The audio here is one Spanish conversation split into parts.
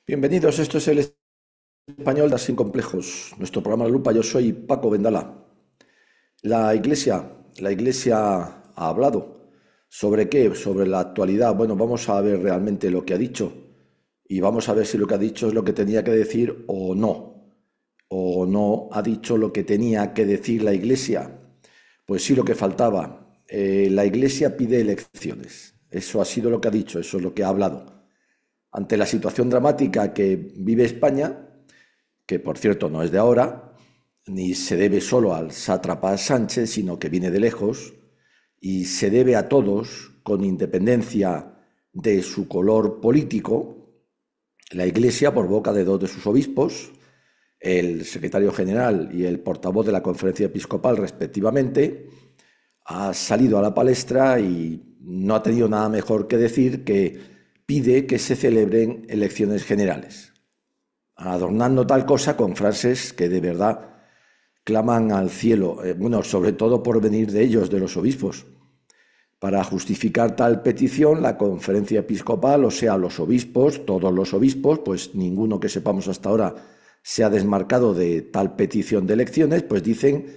Bienvenidos, esto es el Español de Sin Complejos, nuestro programa La Lupa. Yo soy Paco Vendala. La Iglesia ha hablado. ¿Sobre qué? Sobre la actualidad. Bueno, vamos a ver realmente lo que ha dicho y vamos a ver si lo que ha dicho es lo que tenía que decir o no ha dicho lo que tenía que decir la Iglesia. Pues sí, lo que faltaba. La Iglesia pide elecciones. Eso ha sido lo que ha dicho, eso es lo que ha hablado. Ante la situación dramática que vive España, que por cierto no es de ahora, ni se debe solo al sátrapa Sánchez, sino que viene de lejos, y se debe a todos, con independencia de su color político. La Iglesia, por boca de dos de sus obispos, el secretario general y el portavoz de la Conferencia Episcopal respectivamente, ha salido a la palestra y no ha tenido nada mejor que decir que pide que se celebren elecciones generales, adornando tal cosa con frases que de verdad claman al cielo, bueno, sobre todo por venir de ellos, de los obispos. Para justificar tal petición, la Conferencia Episcopal, o sea, los obispos, todos los obispos, pues ninguno que sepamos hasta ahora se ha desmarcado de tal petición de elecciones, pues dicen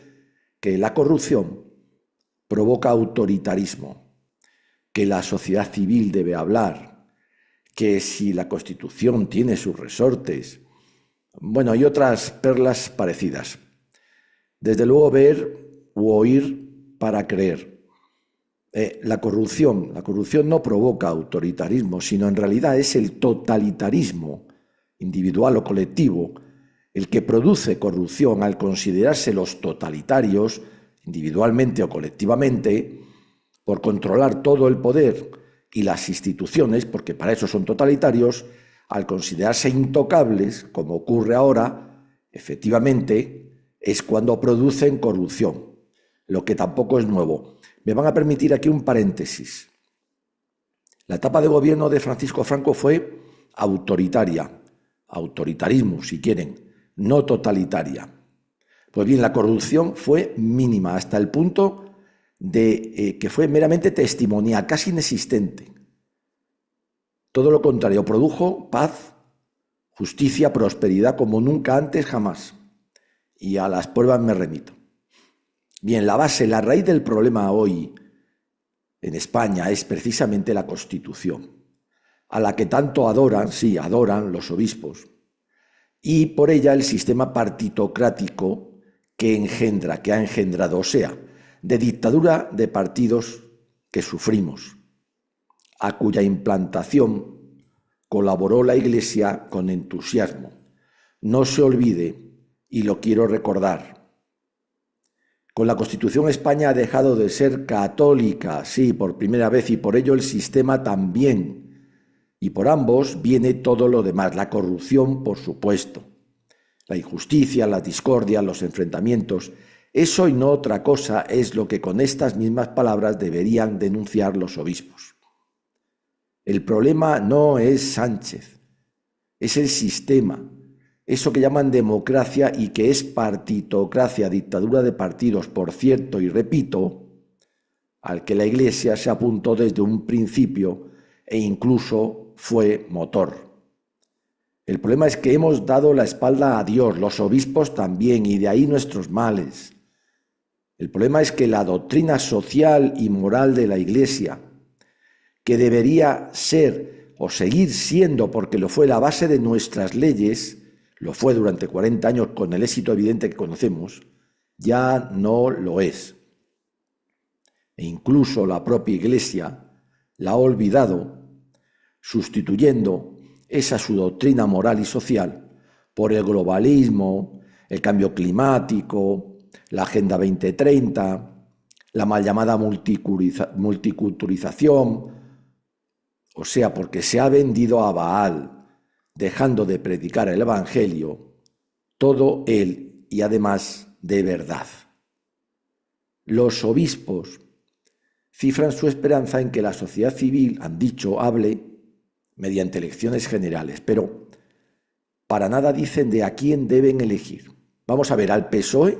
que la corrupción provoca autoritarismo, que la sociedad civil debe hablar, que si la Constitución tiene sus resortes, bueno, hay otras perlas parecidas. Desde luego, ver u oír para creer. La corrupción no provoca autoritarismo, sino en realidad es el totalitarismo, individual o colectivo, el que produce corrupción al considerarse los totalitarios, individualmente o colectivamente, por controlar todo el poder y las instituciones, porque para eso son totalitarios, al considerarse intocables, como ocurre ahora, efectivamente, es cuando producen corrupción, lo que tampoco es nuevo. Me van a permitir aquí un paréntesis. La etapa de gobierno de Francisco Franco fue autoritaria, autoritarismo, si quieren, no totalitaria. Pues bien, la corrupción fue mínima, hasta el punto de que fue meramente testimonial, casi inexistente. Todo lo contrario, produjo paz, justicia, prosperidad como nunca antes, jamás. Y a las pruebas me remito. Bien, la base, la raíz del problema hoy en España es precisamente la Constitución, a la que tanto adoran, sí, adoran los obispos, y por ella el sistema partitocrático que engendra, que ha engendrado, o sea, de dictadura de partidos que sufrimos, a cuya implantación colaboró la Iglesia con entusiasmo. No se olvide, y lo quiero recordar, con la Constitución España ha dejado de ser católica, sí, por primera vez, y por ello el sistema también. Y por ambos viene todo lo demás, la corrupción, por supuesto, la injusticia, la discordia, los enfrentamientos. Eso y no otra cosa es lo que con estas mismas palabras deberían denunciar los obispos. El problema no es Sánchez, es el sistema, eso que llaman democracia y que es partitocracia, dictadura de partidos, por cierto, y repito, al que la Iglesia se apuntó desde un principio e incluso fue motor. El problema es que hemos dado la espalda a Dios, los obispos también, y de ahí nuestros males. El problema es que la doctrina social y moral de la Iglesia, que debería ser o seguir siendo, porque lo fue la base de nuestras leyes, lo fue durante 40 años con el éxito evidente que conocemos, ya no lo es. E incluso la propia Iglesia la ha olvidado, sustituyendo esa su doctrina moral y social por el globalismo, el cambio climático, la Agenda 2030, la mal llamada multiculturalización, o sea, porque se ha vendido a Baal, dejando de predicar el Evangelio, todo él y además de verdad. Los obispos cifran su esperanza en que la sociedad civil, han dicho, hable mediante elecciones generales, pero para nada dicen de a quién deben elegir. Vamos a ver, al PSOE,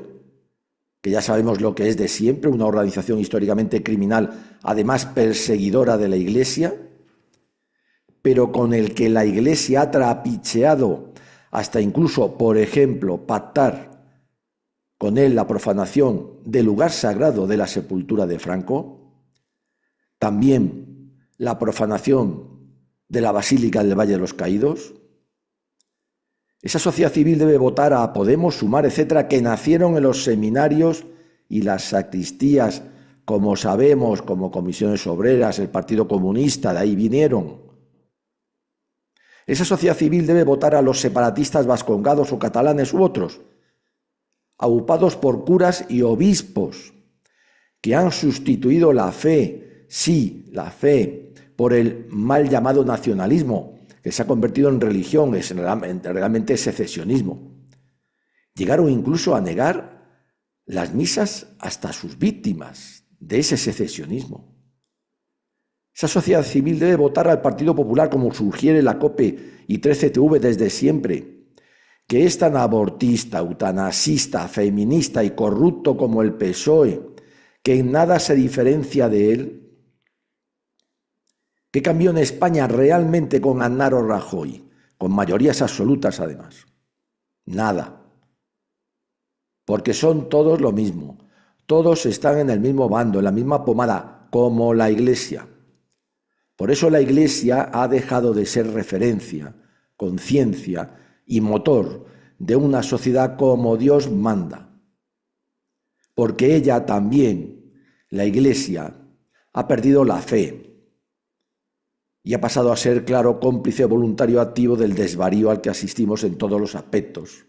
que ya sabemos lo que es de siempre, una organización históricamente criminal, además perseguidora de la Iglesia, pero con el que la Iglesia ha trapicheado hasta incluso, por ejemplo, pactar con él la profanación del lugar sagrado de la sepultura de Franco, también la profanación de la Basílica del Valle de los Caídos. Esa sociedad civil debe votar a Podemos, Sumar, etcétera, que nacieron en los seminarios y las sacristías, como sabemos, como Comisiones Obreras, el Partido Comunista, de ahí vinieron. Esa sociedad civil debe votar a los separatistas vascongados o catalanes u otros, aupados por curas y obispos, que han sustituido la fe, sí, la fe, por el mal llamado nacionalismo, que se ha convertido en religión, realmente secesionismo. Llegaron incluso a negar las misas hasta sus víctimas de ese secesionismo. Esa sociedad civil debe votar al Partido Popular como sugiere la COPE y 13TV desde siempre, que es tan abortista, eutanasista, feminista y corrupto como el PSOE, que en nada se diferencia de él. ¿Qué cambió en España realmente con Aznar o Rajoy? Con mayorías absolutas, además. Nada. Porque son todos lo mismo. Todos están en el mismo bando, en la misma pomada, como la Iglesia. Por eso la Iglesia ha dejado de ser referencia, conciencia y motor de una sociedad como Dios manda. Porque ella también, la Iglesia, ha perdido la fe y ha pasado a ser, claro, cómplice voluntario activo del desvarío al que asistimos en todos los aspectos.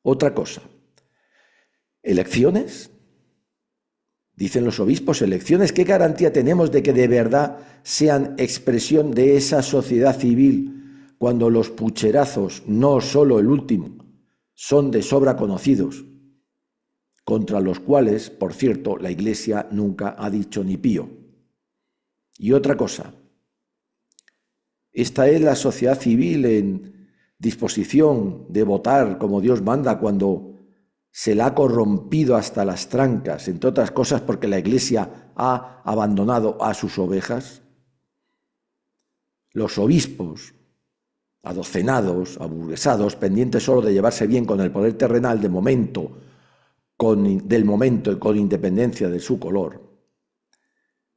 Otra cosa, ¿elecciones? Dicen los obispos, elecciones. ¿Qué garantía tenemos de que de verdad sean expresión de esa sociedad civil cuando los pucherazos, no solo el último, son de sobra conocidos, contra los cuales, por cierto, la Iglesia nunca ha dicho ni pío? Y otra cosa, esta es la sociedad civil en disposición de votar como Dios manda cuando se la ha corrompido hasta las trancas, entre otras cosas porque la Iglesia ha abandonado a sus ovejas. Los obispos, adocenados, aburguesados, pendientes solo de llevarse bien con el poder terrenal del momento y con independencia de su color,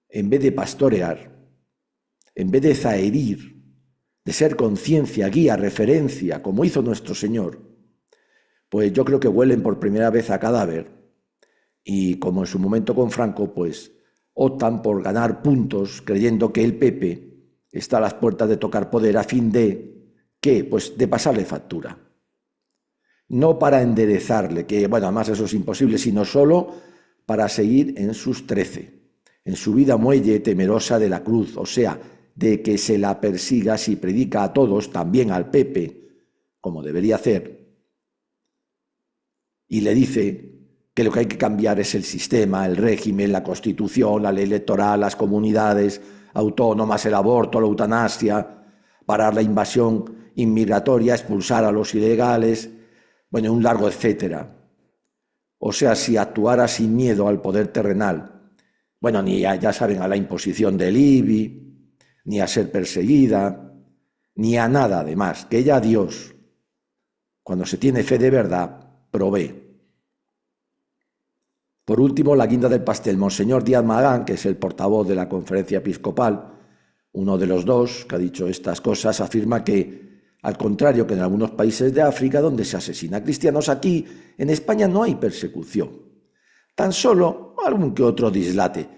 en vez de pastorear, en vez de zaherir, de ser conciencia, guía, referencia, como hizo nuestro Señor, pues yo creo que huelen por primera vez a cadáver y, como en su momento con Franco, pues optan por ganar puntos creyendo que el PP está a las puertas de tocar poder a fin de, ¿qué? Pues de pasarle factura. No para enderezarle, que bueno, además eso es imposible, sino solo para seguir en sus 13, en su vida muelle temerosa de la cruz, o sea, de que se la persiga si predica a todos, también al PP, como debería hacer, y le dice que lo que hay que cambiar es el sistema, el régimen, la Constitución, la ley electoral, las comunidades autónomas, el aborto, la eutanasia, parar la invasión inmigratoria, expulsar a los ilegales, bueno, un largo etcétera. O sea, si actuara sin miedo al poder terrenal, bueno, ni ya saben, a la imposición del IBI, ni a ser perseguida, ni a nada además, que ella Dios, cuando se tiene fe de verdad, provee. Por último, la guinda del pastel, Monseñor Díaz Magán, que es el portavoz de la Conferencia Episcopal, uno de los dos que ha dicho estas cosas, afirma que, al contrario que en algunos países de África donde se asesina a cristianos, aquí en España no hay persecución, tan solo algún que otro dislate.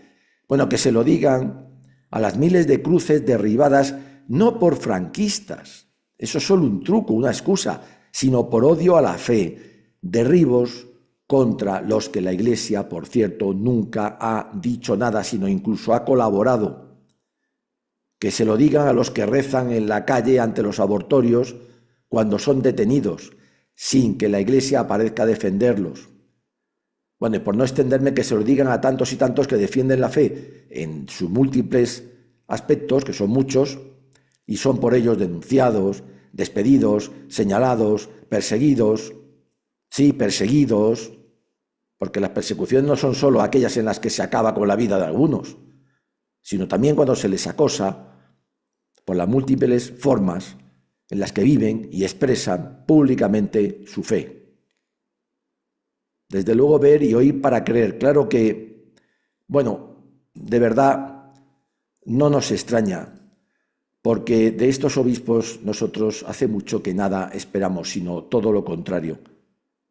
Bueno, que se lo digan a las miles de cruces derribadas no por franquistas, eso es solo un truco, una excusa, sino por odio a la fe, derribos contra los que la Iglesia, por cierto, nunca ha dicho nada, sino incluso ha colaborado. Que se lo digan a los que rezan en la calle ante los abortorios cuando son detenidos, sin que la Iglesia aparezca a defenderlos. Bueno, y por no extenderme, que se lo digan a tantos y tantos que defienden la fe en sus múltiples aspectos, que son muchos, y son por ellos denunciados, despedidos, señalados, perseguidos. Sí, perseguidos, porque las persecuciones no son solo aquellas en las que se acaba con la vida de algunos, sino también cuando se les acosa, por las múltiples formas en las que viven y expresan públicamente su fe. Desde luego ver y oír para creer. Claro que, bueno, de verdad no nos extraña, porque de estos obispos nosotros hace mucho que nada esperamos, sino todo lo contrario,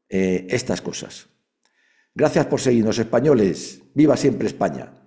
estas cosas. Gracias por seguirnos, españoles. ¡Viva siempre España!